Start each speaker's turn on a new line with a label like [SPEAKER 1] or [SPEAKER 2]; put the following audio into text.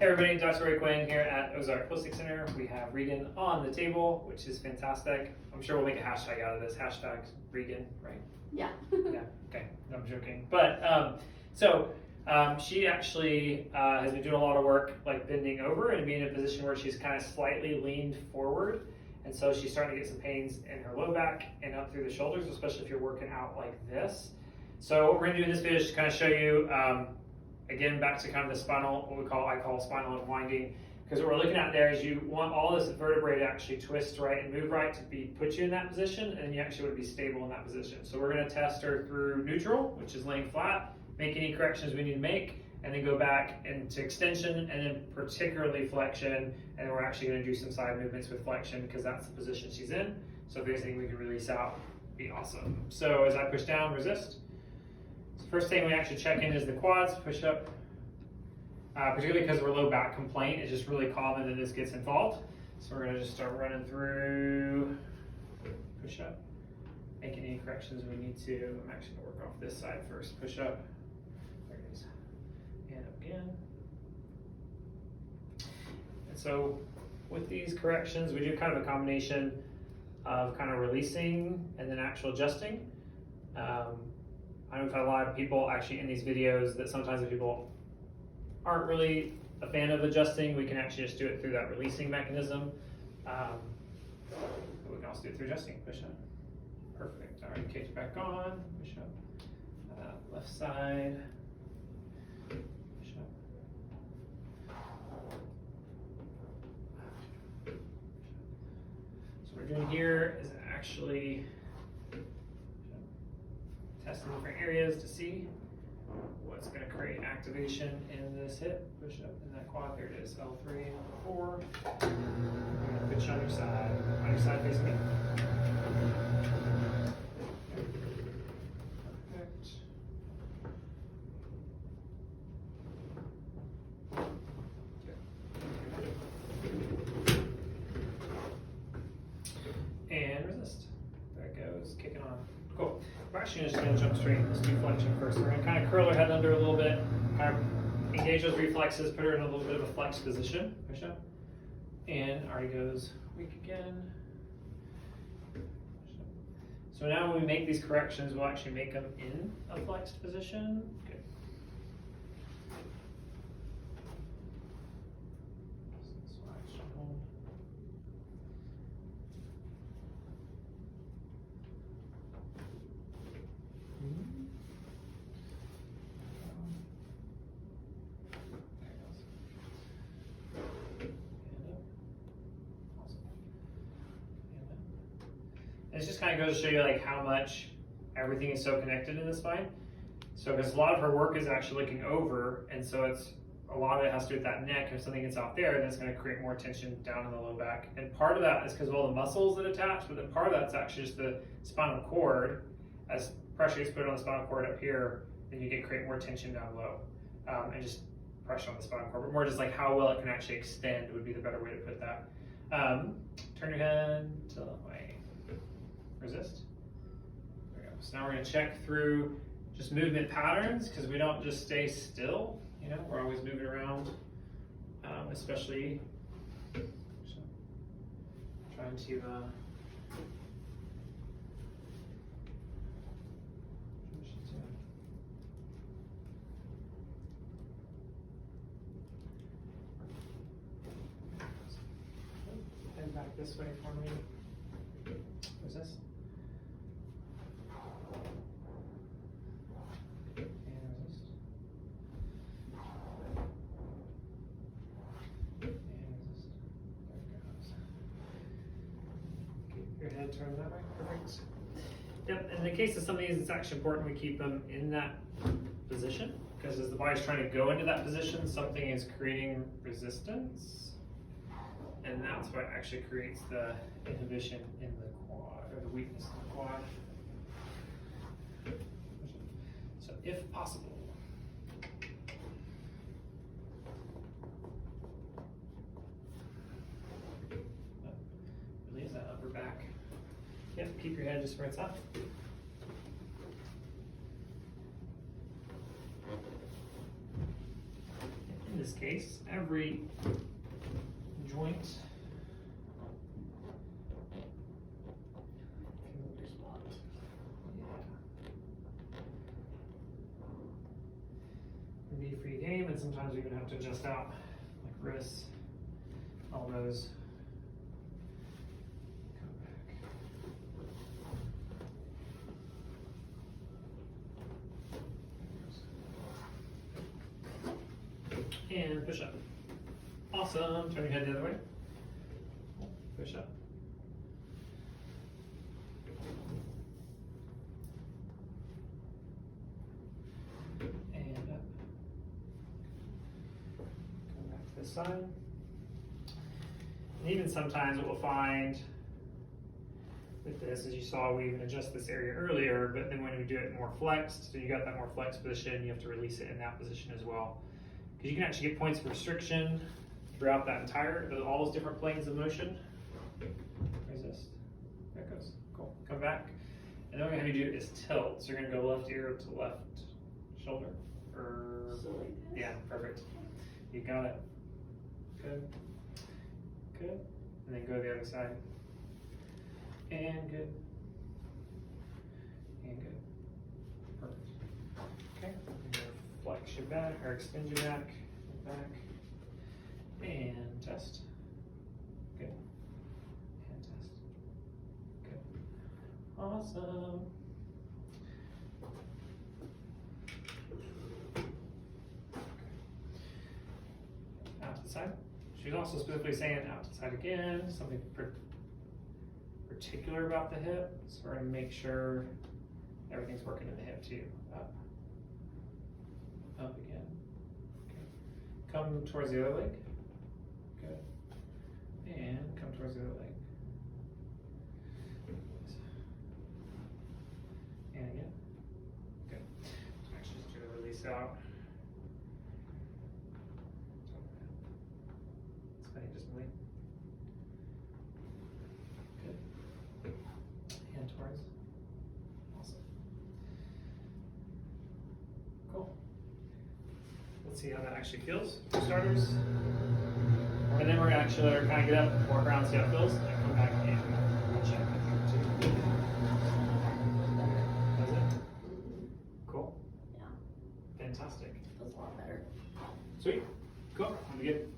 [SPEAKER 1] Hey everybody, Dr. Quinn here at Ozark Holistic Center. We have Regan on the table, which is fantastic. I'm sure we'll make a hashtag out of this. Hashtag Regan, right?
[SPEAKER 2] Yeah.
[SPEAKER 1] Yeah, okay, no, I'm joking. But she actually has been doing a lot of work like bending over and being in a position where she's kind of slightly leaned forward. And so she's starting to get some pains in her low back and up through the shoulders, especially if you're working out like this. So what we're gonna do in this video is to kind of show you, again, back to kind of the spinal, I call spinal unwinding, because what we're looking at there is you want all this vertebrae to actually twist right and move right to put you in that position, and you actually want to be stable in that position. So we're going to test her through neutral, which is laying flat, make any corrections we need to make, and then go back into extension, and then particularly flexion, and then we're actually going to do some side movements with flexion because that's the position she's in. So if there's anything we can release out, be awesome. So as I push down, resist. First thing we actually check in is the quads, push up, particularly because we're low back complaint, it's just really common that this gets involved. So we're gonna just start running through, push up, making any corrections we need to. I'm actually gonna work off this side first, push up, there it is, and up again. And so with these corrections, we do kind of a combination of kind of releasing and then actual adjusting. I know we've had a lot of people actually in these videos that sometimes if people aren't really a fan of adjusting, we can actually just do it through that releasing mechanism. We can also do it through adjusting, push up. Perfect, all right, cage back on, push up. Left side, push up. So what we're doing here is actually testing different areas to see what's going to create activation in this hip. Push up in that quad. There it is. L3, L4. You're going to push on your side. On your side facing me. Perfect. And resist. There it goes. Kicking on. Cool. We're actually just going to jump straight. Let's do flexion first. We're going to kind of curl her head under a little bit, kind of engage those reflexes, put her in a little bit of a flex position. Push up. And already goes weak again. So now when we make these corrections, we'll actually make them in a flexed position. Good. And it just kind of goes to show you like how much everything is so connected in the spine. So because a lot of her work is actually looking over, and so it's a lot of it has to do with that neck. If something gets out there, then it's going to create more tension down in the low back. And part of that is because of all the muscles that attach, but then part of that's actually just the spinal cord. As pressure gets put on the spinal cord up here, then you get create more tension down low, and just pressure on the spinal cord. But more just like how well it can actually extend would be the better way to put that. Turn your head to the way. Resist. There we go. So now we're going to check through just movement patterns because we don't just stay still. You know, we're always moving around, especially trying to head back this way for me. Resist. And resist. And resist. There it goes. Keep your head turned that way. Perfect. Yep, in the case of some of these, it's actually important we keep them in that position because as the body's trying to go into that position, something is creating resistance. And that's what actually creates the inhibition in the quad, or the weakness in the quad. So if possible, release that upper back. Yep, keep your head just where it's up. this case, every joint can be free game, and sometimes we even have to adjust out, like wrists, elbows. And push up. Awesome. Turn your head the other way. Push up. And up. Come back to this side. And even sometimes what we'll find with this, as you saw, we even adjust this area earlier, but then when we do it more flexed, so you got that more flexed position, you have to release it in that position as well. Because you can actually get points of restriction throughout that entire, all those different planes of motion. Resist. There it goes. Cool. Come back. And then what we're going to do is tilt. So you're going to go left ear to left shoulder. Or,
[SPEAKER 2] So like this?
[SPEAKER 1] yeah, perfect. You got it. Good. Good. And then go to the other side. And good. And good. Perfect. Okay. Flex your back, or extend your back, and test. Good. And test. Good. Awesome. Out to the side. She's also specifically saying out to the side again, something particular about the hip. So we're going to make sure everything's working in the hip too. Up. Up again. Okay. Come towards the other leg. Good. And come towards the other leg. And again. Good. So actually just do the release out. Spinning distantly. Good. And towards. Awesome. Cool. Let's see how that actually feels for starters. And then we're going to actually kind of get up, walk around, see how it feels, and then come back and check. Does it? Cool.
[SPEAKER 2] Yeah.
[SPEAKER 1] Fantastic.
[SPEAKER 2] Feels a lot better.
[SPEAKER 1] Sweet. Cool. I'm good.